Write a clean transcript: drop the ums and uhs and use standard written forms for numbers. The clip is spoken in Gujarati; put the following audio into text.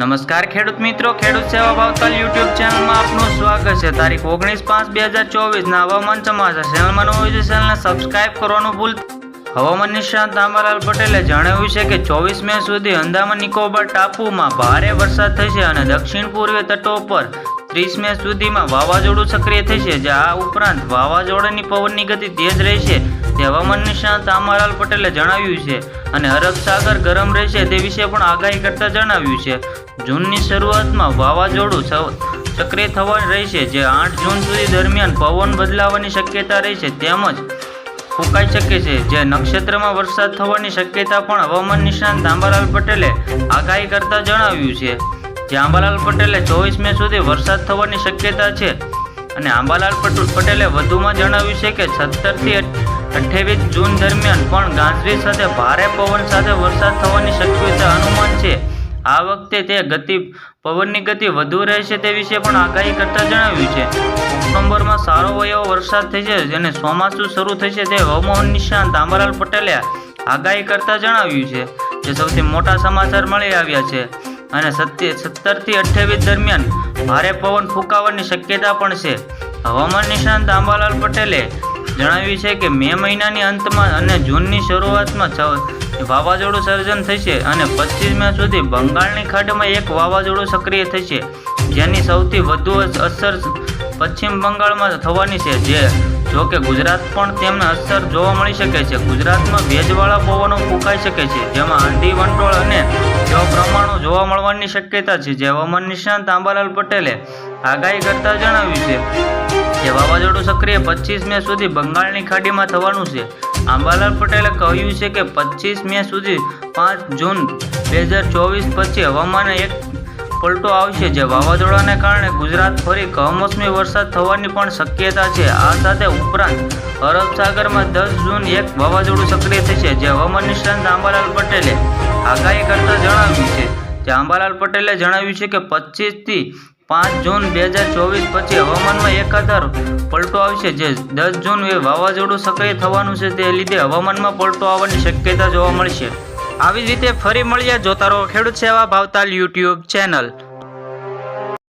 નમસ્કાર ખેડૂત મિત્રો, ખેડૂત સેવા ભાવતાલ યુટ્યુબ ચેનલમાં આપનું સ્વાગત છે। તારીખ 19/5/2024 હવામાન સમાચાર ચેનલમાં નવું હોય તો ચેનલને સબસ્ક્રાઇબ કરવાનું ભૂલતા। હવામાન નિષ્ણાત આંબાલાલ પટેલે જણાવ્યું છે કે 24 મે સુધી અંદામાન નિકોબાર ટાપુમાં ભારે વરસાદ થશે અને દક્ષિણ પૂર્વીય તટો પર 30 મે સુધીમાં વાવાઝોડું સક્રિય થશે। જે આ ઉપરાંત વાવાઝોડાની પવનની ગતિ તેજ રહેશે તે હવામાન નિષ્ણાત આંબાલાલ પટેલે જણાવ્યું છે અને અરબ સાગર ગરમ રહેશે તે વિશે પણ આગાહી કરતા જણાવ્યું છે। જૂનની શરૂઆતમાં વાવાઝોડું સક્રિય થવાનું રહેશે, જે 8 જૂન સુધી દરમિયાન પવન બદલાવાની શક્યતા રહેશે તેમજ ફૂંકાઈ શકે છે। જે નક્ષત્રમાં વરસાદ થવાની શક્યતા પણ હવામાન નિષ્ણાત આંબાલાલ પટેલે આગાહી કરતા જણાવ્યું છે। જે આંબાલાલ પટેલે 24 મે સુધી વરસાદ થવાની શક્યતા છે અને આંબાલાલ પટેલે વધુમાં જણાવ્યું છે કે 17 થી 28 જૂન દરમિયાન પણ ગાજવીજ સાથે ભારે પવન સાથે વરસાદ થવાની શક્યતા અનુમાન છે। આ વખતે તે પવનની ગતિ વધુ રહેશે તે વિશે પણ આગાહી કરતા જણાવ્યું છે। ઓક્ટોબરમાં સારો એવો વરસાદ થશે અને ચોમાસું શરૂ થશે તે હવામાન નિષ્ણાત આંબાલાલ પટેલે આગાહી કરતા જણાવ્યું છે। જે સૌથી મોટા સમાચાર મળી આવ્યા છે અને 17 થી 28 દરમિયાન ભારે પવન ફૂંકાવાની શક્યતા પણ છે। હવામાન નિષ્ણાત આંબાલાલ પટેલે જણાવ્યું છે કે મે મહિનાની અંતમાં અને જૂનની શરૂઆતમાં વાવાઝોડું સર્જન થશે અને 25 મે સુધી બંગાળની ખાડીમાં એક વાવાઝોડું સક્રિય થશે, જેની સૌથી વધુ અસર પશ્ચિમ બંગાળમાં થવાની છે। જો કે ગુજરાત પણ તેમને અસર જોવા મળી શકે છે। ગુજરાતમાં ભેજવાળા પવનો ફૂંકાઈ શકે છે, જેમાં આંધી વંટોળ અને જેવા પ્રમાણો જોવા મળવાની શક્યતા છે। જે હવામાન નિષ્ણાત આંબાલાલ પટેલે આગાહી કરતા જણાવ્યું છે કે વાવાઝોડું સક્રિય 25 મે સુધી બંગાળની ખાડીમાં થવાનું છે। આંબાલાલ પટેલે કહ્યું છે કે 25 મે સુધી 5 જૂન 2024 પછી હવામાન એક પલટો આવશે। જે વાવાઝોડાને કારણે ગુજરાત ફરી કમોસમી વરસાદ થવાની પણ શક્યતા છે। આ સાથે ઉપરાંત અરબ સાગરમાં 10 જૂન એક વાવાઝોડું સક્રિય થશે। જે હવામાન નિષ્ણાત આંબાલાલ પટેલે આગાહી કરતા જણાવ્યું છે। જે આંબાલાલ પટેલે જણાવ્યું છે કે 25 થી 5 જૂન 2024 પછી હવામાનમાં એકાધાર પલટો આવશે। જે 10 જૂન એ વાવાઝોડું સક્રિય થવાનું છે, તે લીધે હવામાનમાં પલટો આવવાની શક્યતા જોવા મળશે। આવી જ રીતે ફરી મળીએ, જોતા રહો ખેડૂત સેવા ભાવતાલ યુટ્યુબ ચેનલ।